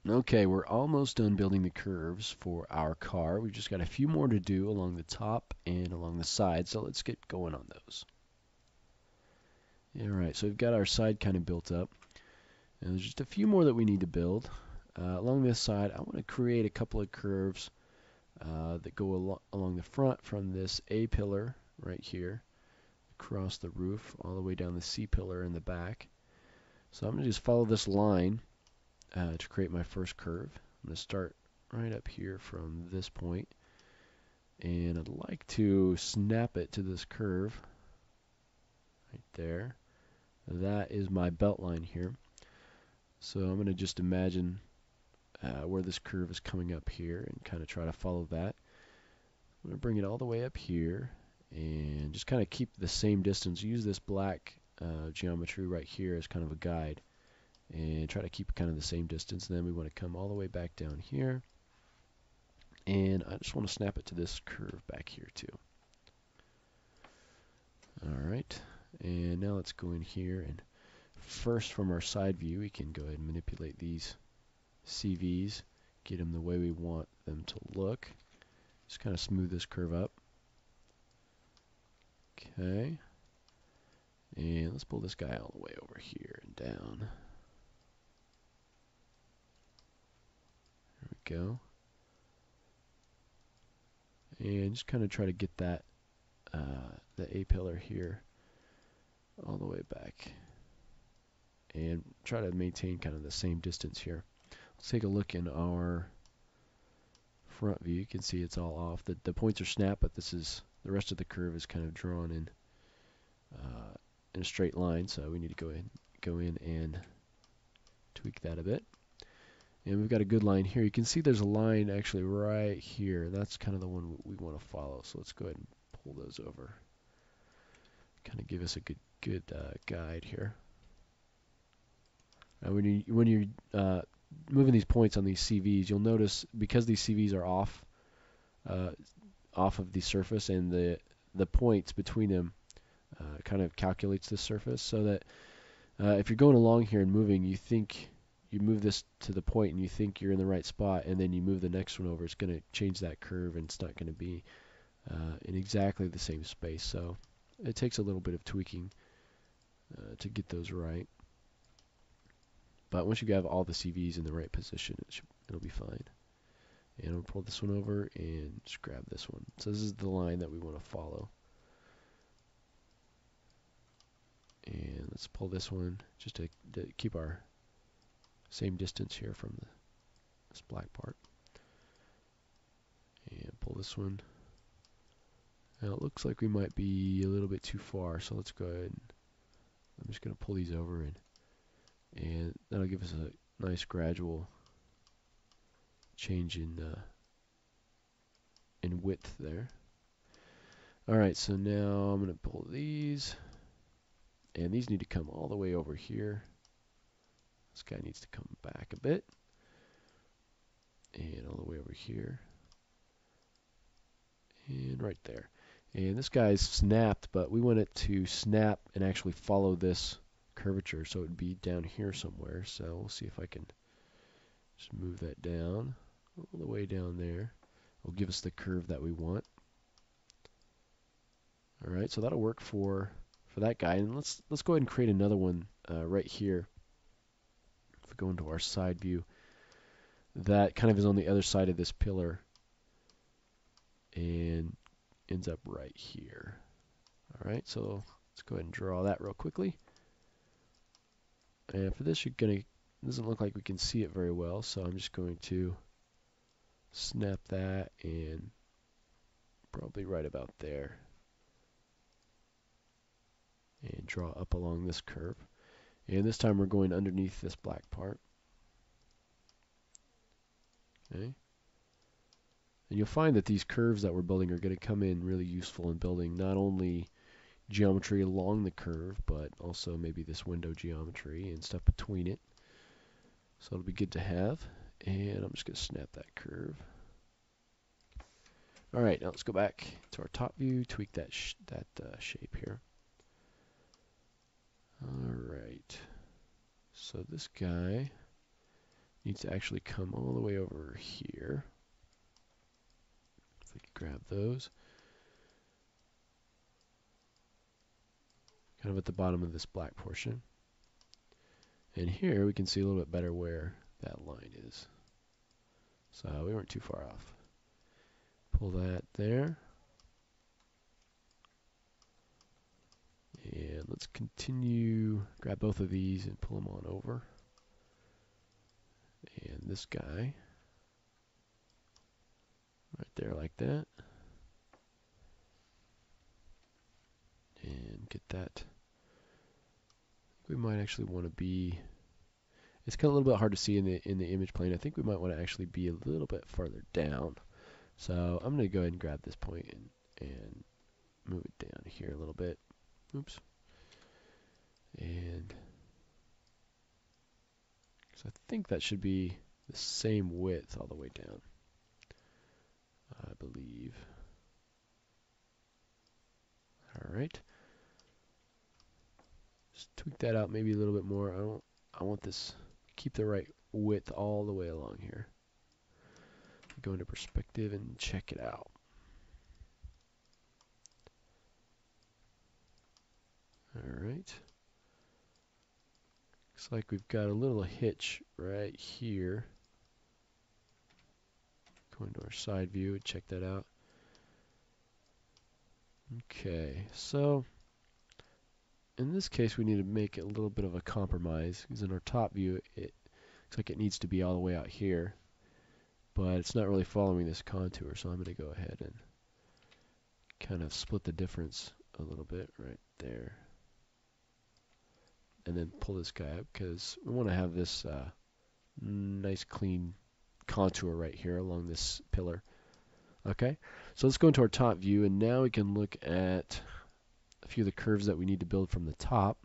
Okay, we're almost done building the curves for our car. We've just got a few more to do along the top and along the side, so let's get going on those. Alright, so we've got our side kind of built up, and there's just a few more that we need to build. Along this side, I want to create a couple of curves that go along the front from this A pillar right here, across the roof, all the way down the C pillar in the back. So I'm going to just follow this line to create my first curve. I'm going to start right up here from this point, and I'd like to snap it to this curve right there. That is my belt line here. So I'm going to just imagine where this curve is coming up here and kind of try to follow that. I'm going to bring it all the way up here and just kind of keep the same distance. Use this black geometry right here as kind of a guide and try to keep kind of the same distance. And then we want to come all the way back down here, and I just want to snap it to this curve back here too. Alright, and now let's go in here, and first from our side view we can go ahead and manipulate these CVs, get them the way we want them to look. Just kind of smooth this curve up. Okay, and let's pull this guy all the way over here and down. There we go. And just kind of try to get that the A pillar here all the way back, and try to maintain kind of the same distance here. Let's take a look in our front view. You can see it's all off. The points are snapped, but this is the rest of the curve is kind of drawn in a straight line. So we need to go in and tweak that a bit. And we've got a good line here. You can see there's a line actually right here. That's kind of the one we want to follow. So let's go ahead and pull those over. Kind of give us a good guide here. When you're moving these points on these CVs, you'll notice because these CVs are off of the surface, and the points between them kind of calculates the surface, so that if you're going along here and moving, you think you move this to the point and you think you're in the right spot, and then you move the next one over, it's going to change that curve, and it's not going to be in exactly the same space. So it takes a little bit of tweaking to get those right. But once you have all the CVs in the right position, it'll be fine. And I'll pull this one over and just grab this one. So this is the line that we want to follow. And let's pull this one just to keep our same distance here from this black part. And pull this one. Now it looks like we might be a little bit too far, so let's go ahead and I'm just going to pull these over, and that'll give us a nice gradual change in width there. Alright, so now I'm going to pull these, and these need to come all the way over here. This guy needs to come back a bit, and all the way over here, and right there. And this guy's snapped, but we want it to snap and actually follow this curvature, so it would be down here somewhere. So we'll see if I can just move that down all the way down there. It'll give us the curve that we want. Alright, so that'll work for that guy. And let's go ahead and create another one right here. If we go into our side view, that kind of is on the other side of this pillar and ends up right here. Alright, so let's go ahead and draw that real quickly. And for this, it doesn't look like we can see it very well, so I'm just going to snap that and probably right about there, and draw up along this curve. And this time we're going underneath this black part. Okay. And you'll find that these curves that we're building are going to come in really useful in building not only geometry along the curve, but also maybe this window geometry and stuff between it. So it'll be good to have. And I'm just going to snap that curve. Alright, now let's go back to our top view, tweak that shape here. Alright, so this guy needs to actually come all the way over here. If we could grab those. Kind of at the bottom of this black portion. And here we can see a little bit better where that line is. So we weren't too far off. Pull that there. And let's continue, grab both of these and pull them on over. And this guy, right there like that. And get that. We might actually want to be, it's kind of a little bit hard to see in the image plane. I think we might want to actually be a little bit farther down. So I'm going to go ahead and grab this point and move it down here a little bit. Oops. And so I think that should be the same width all the way down, I believe. All right. Just tweak that out maybe a little bit more. I want this, keep the right width all the way along here. Go into perspective and check it out. All right. Looks like we've got a little hitch right here. Go into our side view and check that out. Okay, so in this case we need to make a little bit of a compromise, because in our top view it looks like it needs to be all the way out here, but it's not really following this contour, so I'm going to go ahead and kind of split the difference a little bit right there. And then pull this guy up, because we want to have this nice clean contour right here along this pillar. Okay, so let's go into our top view, and now we can look at a few of the curves that we need to build from the top.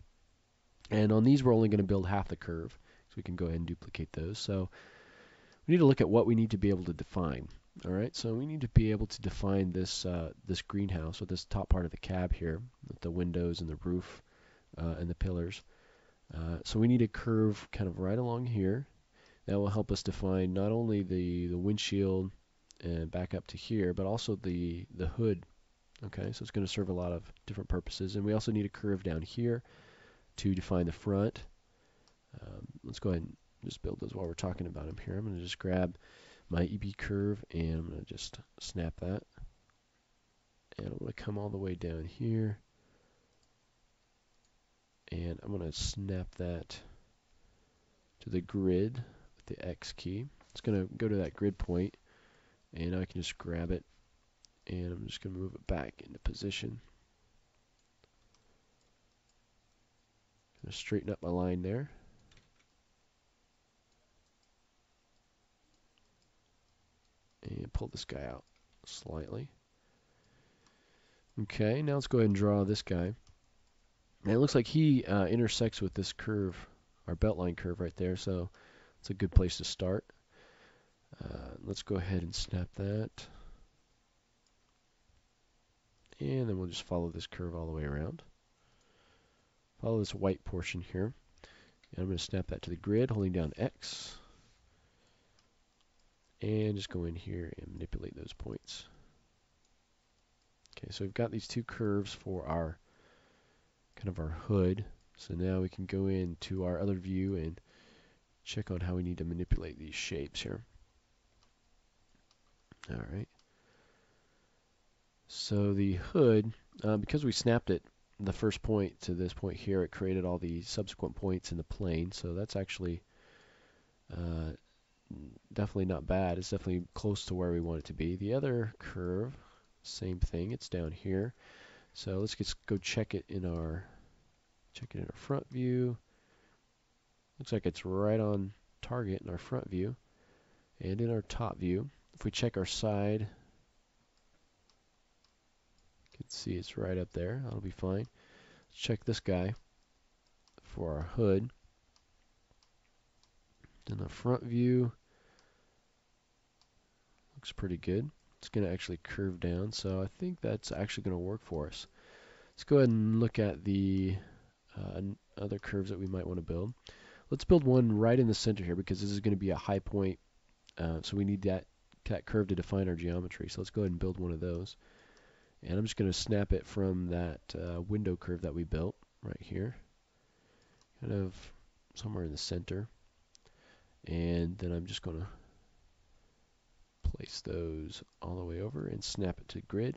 And on these we're only going to build half the curve, so we can go ahead and duplicate those. So we need to look at what we need to be able to define. All right, so we need to be able to define this this greenhouse, or this top part of the cab here, with the windows and the roof and the pillars. So we need a curve kind of right along here. That will help us define not only the windshield and back up to here, but also the hood. Okay, so it's going to serve a lot of different purposes. And we also need a curve down here to define the front. Let's go ahead and just build those while we're talking about them here. I'm going to just grab my EB curve and I'm going to just snap that. And I'm going to come all the way down here. And I'm going to snap that to the grid with the X key. It's going to go to that grid point, and I can just grab it, and I'm just going to move it back into position. Going to straighten up my line there. And pull this guy out slightly. Okay, now let's go ahead and draw this guy. And it looks like he intersects with this curve, our belt line curve right there, so it's a good place to start. Let's go ahead and snap that. And then we'll just follow this curve all the way around. Follow this white portion here. And I'm going to snap that to the grid, holding down X. And just go in here and manipulate those points. Okay, so we've got these two curves for our kind of our hood. So now we can go into our other view and check on how we need to manipulate these shapes here. All right. So the hood, because we snapped it, the first point to this point here, it created all the subsequent points in the plane. So that's actually definitely not bad. It's definitely close to where we want it to be. The other curve, same thing. It's down here. So let's just go check it in our front view. Looks like it's right on target in our front view. And in our top view, if we check our side, you can see it's right up there. That'll be fine. Let's check this guy for our hood. In the front view, looks pretty good. It's going to actually curve down, so I think that's actually going to work for us. Let's go ahead and look at the other curves that we might want to build. Let's build one right in the center here because this is going to be a high point. So we need that curve to define our geometry. So let's go ahead and build one of those. And I'm just going to snap it from that window curve that we built right here, kind of somewhere in the center. And then I'm just going to place those all the way over and snap it to grid.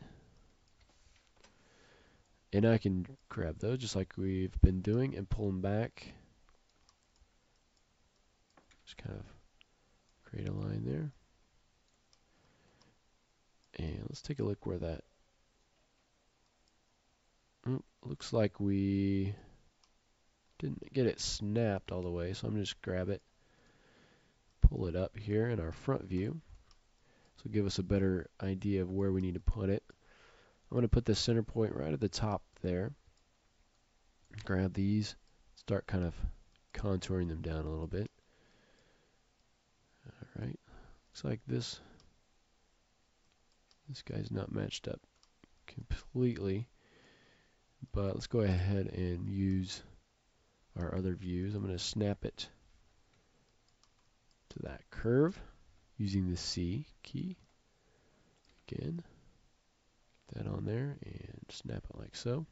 And I can grab those just like we've been doing and pull them back. Just kind of create a line there. And let's take a look where that looks like we didn't get it snapped all the way, so I'm going to just grab it, pull it up here in our front view. So give us a better idea of where we need to put it. I'm going to put the center point right at the top there. Grab these, start kind of contouring them down a little bit. Alright, looks like this guy's not matched up completely, but let's go ahead and use our other views. I'm going to snap it to that curve using the C key. Again, get that on there and snap it like so.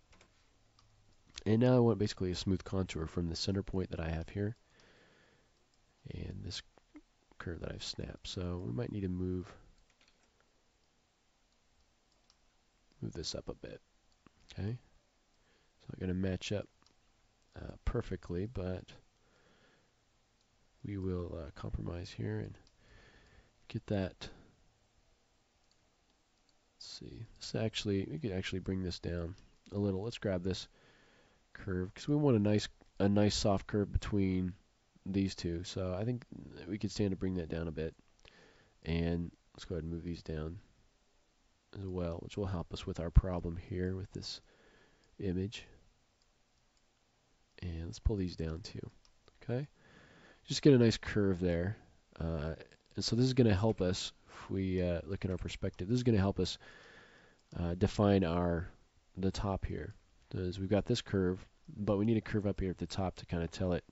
And now I want basically a smooth contour from the center point that I have here and this curve that I've snapped. So we might need to move this up a bit. Okay, it's not going to match up perfectly, but we will compromise here and get that. Let's see. We could actually bring this down a little. Let's grab this curve because we want a nice soft curve between these two. So I think we could stand to bring that down a bit. And let's go ahead and move these down as well, which will help us with our problem here with this image. And let's pull these down too. Okay, just get a nice curve there. And so this is going to help us, if we look at our perspective, this is going to help us define the top here. Because we've got this curve, but we need a curve up here at the top to kind of tell it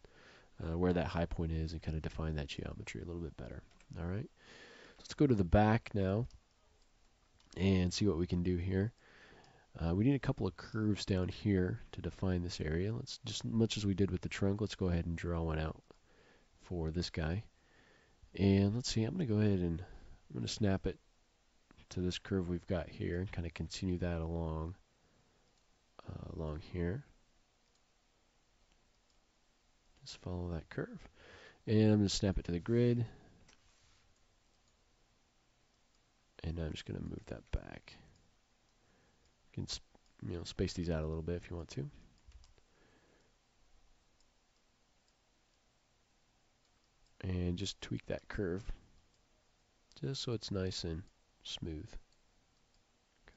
where that high point is and kind of define that geometry a little bit better. All right, let's go to the back now and see what we can do here. We need a couple of curves down here to define this area. Let's just, much as we did with the trunk, let's go ahead and draw one out for this guy. And let's see, I'm going to go ahead and I'm going to snap it to this curve we've got here and kind of continue that along here. Just follow that curve. And I'm going to snap it to the grid. And I'm just going to move that back. You can space these out a little bit if you want to. And just tweak that curve just so it's nice and smooth.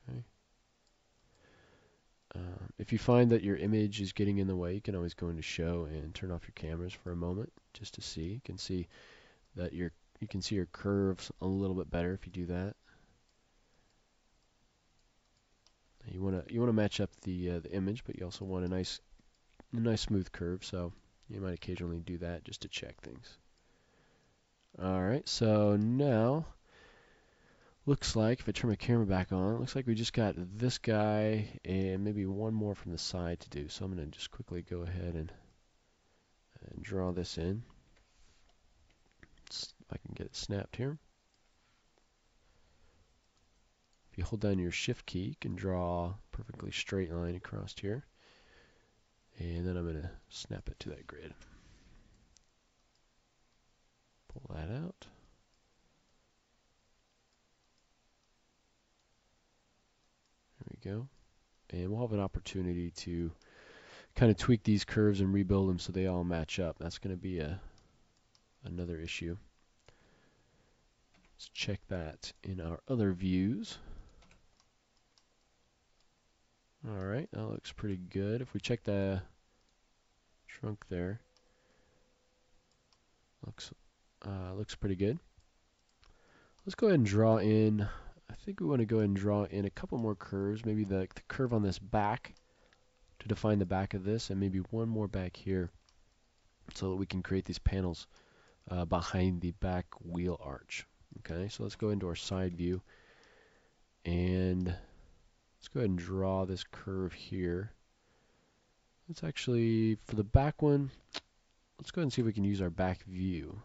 Okay. If you find that your image is getting in the way, you can always go into show and turn off your cameras for a moment just to see. You can see that you can see your curves a little bit better if you do that. You want to match up the image, but you also want a nice smooth curve. So you might occasionally do that just to check things. All right, so now looks like, if I turn my camera back on, it looks like we just got this guy and maybe one more from the side to do. So I'm going to just quickly go ahead and draw this in. If I can get it snapped here. If you hold down your shift key, you can draw a perfectly straight line across here. And then I'm going to snap it to that grid. Pull that out. There we go. And we'll have an opportunity to kind of tweak these curves and rebuild them so they all match up. That's going to be another issue. Let's check that in our other views. Alright, that looks pretty good. If we check the trunk there, looks pretty good. Let's go ahead and draw in, I think we want to go ahead and draw in a couple more curves, maybe the curve on this back to define the back of this, and maybe one more back here so that we can create these panels behind the back wheel arch. Okay, so let's go into our side view and let's go ahead and draw this curve here. Let's actually, for the back one, let's go ahead and see if we can use our back view.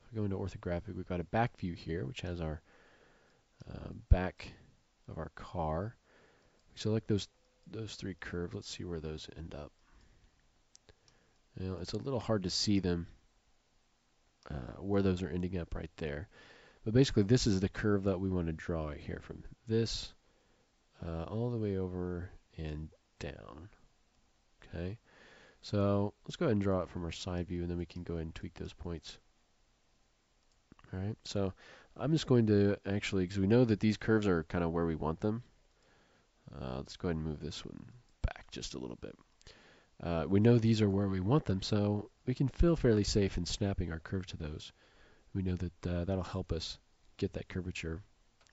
If we go into orthographic, we've got a back view here, which has our back of our car. We select those three curves. Let's see where those end up. You know, it's a little hard to see them where those are ending up right there. But basically, this is the curve that we want to draw right here from this all the way over and down. Okay, so let's go ahead and draw it from our side view, and then we can go ahead and tweak those points. All right, so I'm just going to actually, because we know that these curves are kind of where we want them. Let's go ahead and move this one back just a little bit. We know these are where we want them, so we can feel fairly safe in snapping our curve to those. We know that that'll help us get that curvature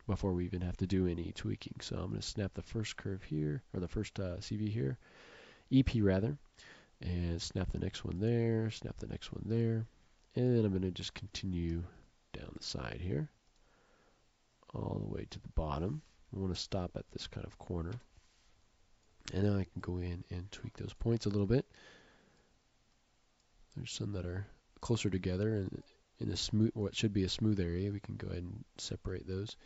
before we even have to do any tweaking. So I'm going to snap the first curve here, or the first CV here, EP rather, and snap the next one there, snap the next one there, and then I'm going to just continue down the side here, all the way to the bottom. I want to stop at this kind of corner. And now I can go in and tweak those points a little bit. There's some that are closer together, and in a smooth, what should be a smooth area, we can go ahead and separate those.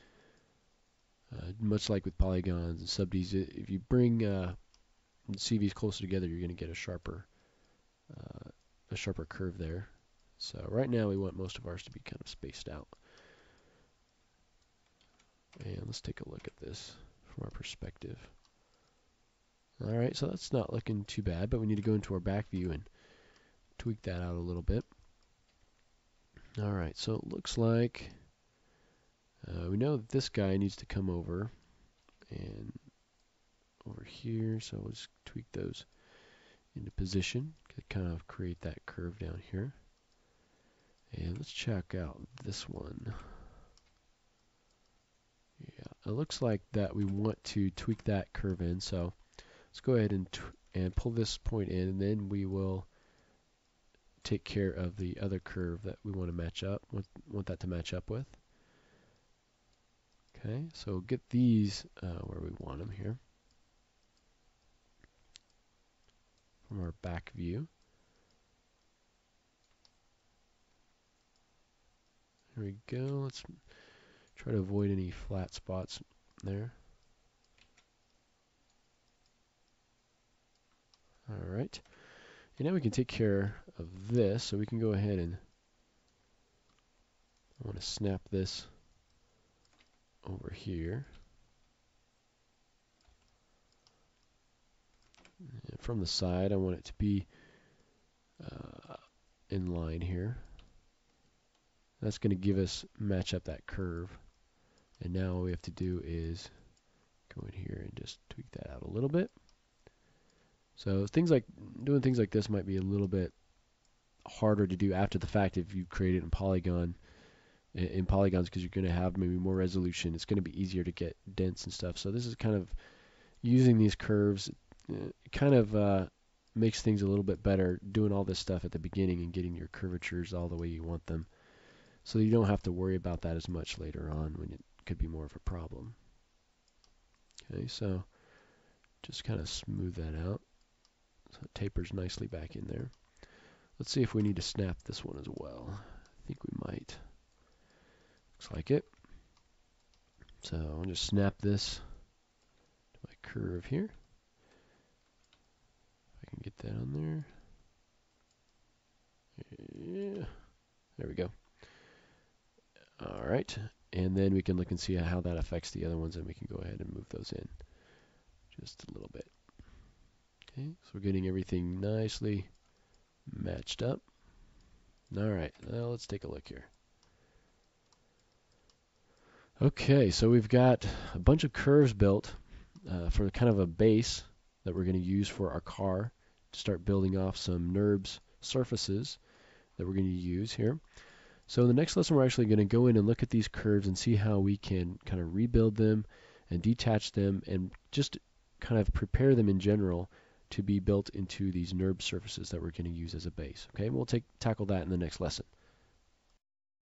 Much like with polygons and sub-Ds, if you bring CVs closer together, you're going to get a sharper curve there. So right now we want most of ours to be kind of spaced out. And let's take a look at this from our perspective. All right, so that's not looking too bad, but we need to go into our back view and tweak that out a little bit. All right, so it looks like we know that this guy needs to come over and over here, so we'll just tweak those into position to kind of create that curve down here. And let's check out this one. Yeah, it looks like that we want to tweak that curve in, so let's go ahead and pull this point in, and then we will take care of the other curve that we want to match up, want that to match up with. Okay, so get these where we want them here from our back view. There we go. Let's try to avoid any flat spots there. All right, and now we can take care of this, so we can go ahead and I want to snap this over here. And from the side, I want it to be in line here. That's going to give us match up that curve. And now all we have to do is go in here and just tweak that out a little bit. So doing things like this might be a little bit harder to do after the fact if you create it in polygons, because you're going to have maybe more resolution. It's going to be easier to get dents and stuff. So this is kind of using these curves. Kind of makes things a little bit better doing all this stuff at the beginning and getting your curvatures all the way you want them, so you don't have to worry about that as much later on when it could be more of a problem. Okay, so just kind of smooth that out so it tapers nicely back in there. Let's see if we need to snap this one as well. I think we might. Looks like it. So I'll just snap this to my curve here. If I can get that on there. Yeah, there we go. All right, and then we can look and see how that affects the other ones, and we can go ahead and move those in just a little bit. Okay, so we're getting everything nicely matched up. All right, now let's take a look here. Okay, so we've got a bunch of curves built for kind of a base that we're going to use for our car to start building off some NURBS surfaces that we're going to use here. So in the next lesson, we're actually going to go in and look at these curves and see how we can kind of rebuild them and detach them and just kind of prepare them in general to be built into these NURB surfaces that we're going to use as a base. Okay, we'll tackle that in the next lesson.